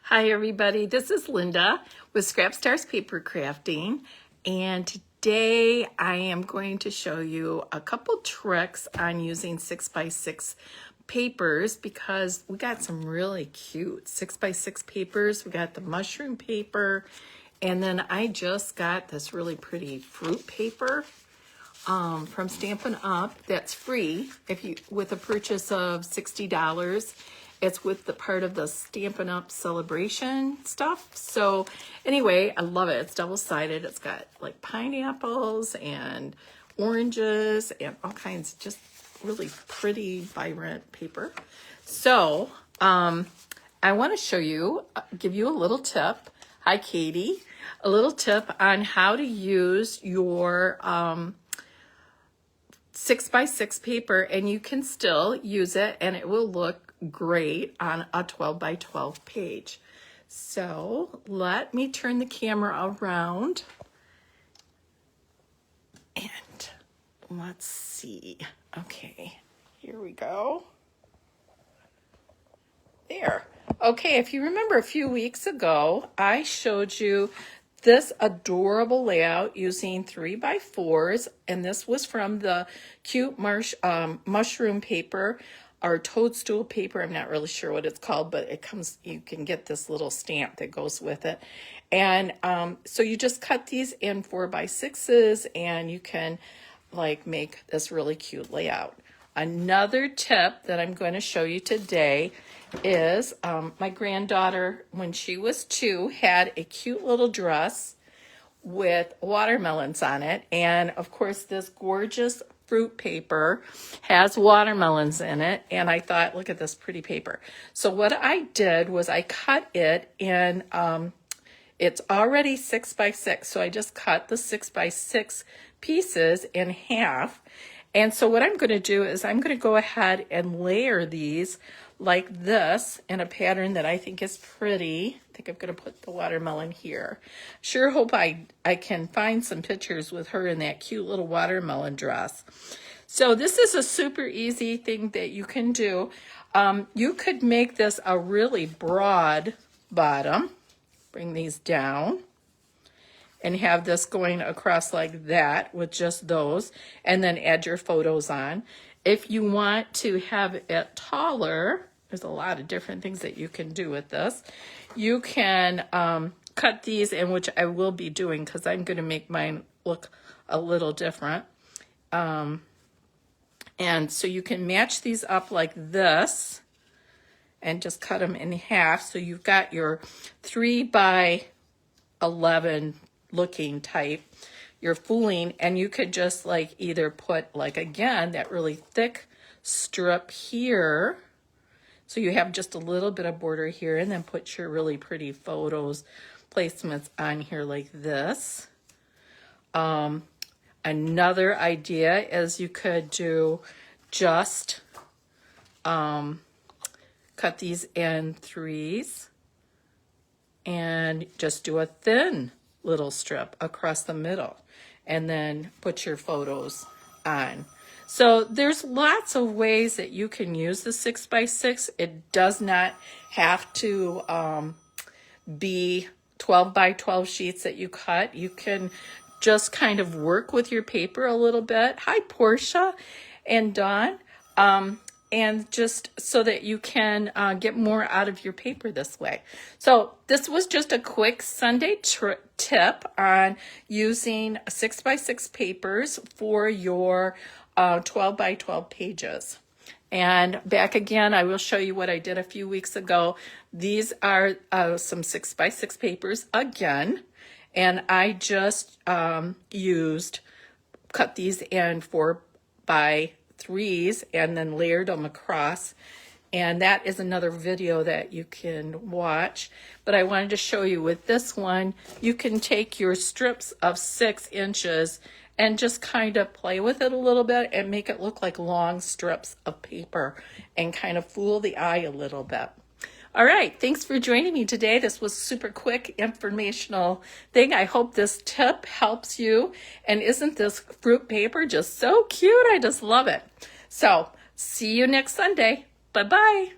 Hi everybody, this is Linda with Scrap Stars Paper Crafting, and today I am going to show you a couple tricks on using 6x6 papers because we got some really cute 6x6 papers. We got the mushroom paper, and then I just got this really pretty fruit paper from Stampin' Up! That's free if you with a purchase of $60. It's with the part of the Stampin' Up! Celebration stuff. So anyway, I love it. It's double-sided. It's got like pineapples and oranges and all kinds of just really pretty, vibrant paper. So I want to show you, give you a little tip. Hi, Katie. A little tip on how to use your 6x6 paper, and you can still use it and it will look great on a 12x12 page. So let me turn the camera around and let's see. Okay, here we go. There. Okay, if you remember a few weeks ago, I showed you this adorable layout using 3x4s, and this was from the cute mushroom paper or toadstool paper. I'm not really sure what it's called, but it comes, you can get this little stamp that goes with it. And so you just cut these in 4x6s and you can like make this really cute layout. Another tip that I'm going to show you today is my granddaughter, when she was 2, had a cute little dress with watermelons on it. And of course, this gorgeous fruit paper has watermelons in it. And I thought, look at this pretty paper. So what I did was I cut it in, it's already 6x6. So I just cut the 6x6 pieces in half. And so what I'm going to do is I'm going to go ahead and layer these like this in a pattern that I think is pretty. I think I'm going to put the watermelon here. Sure hope I can find some pictures with her in that cute little watermelon dress. So this is a super easy thing that you can do. You could make this a really broad bottom. Bring these down and have this going across like that with just those, and then add your photos on. If you want to have it taller, there's a lot of different things that you can do with this. You can cut these, and which I will be doing because I'm going to make mine look a little different. And so you can match these up like this and just cut them in half. So you've got your 3x11 looking type, you're fooling, and you could just like either put like, again, that really thick strip here, so you have just a little bit of border here, and then put your really pretty photos placements on here like this. Another idea is you could do just cut these in 3s and just do a thin little strip across the middle and then put your photos on. So there's lots of ways that you can use the 6x6. It does not have to be 12x12 sheets that you cut. You can just kind of work with your paper a little bit. Hi, Portia and Dawn. And just so that you can get more out of your paper this way. So this was just a quick Sunday tip on using 6x6 papers for your 12x12 pages. And back again, I will show you what I did a few weeks ago. These are some 6x6 papers again. And I just cut these in 4x3s and then layered them across, and that is another video that you can watch. But I wanted to show you with this one, you can take your strips of 6 inches and just kind of play with it a little bit and make it look like long strips of paper and kind of fool the eye a little bit. All right, thanks for joining me today. This was super quick informational thing. I hope this tip helps you. And isn't this fruit paper just so cute? I just love it. So see you next Sunday. Bye-bye.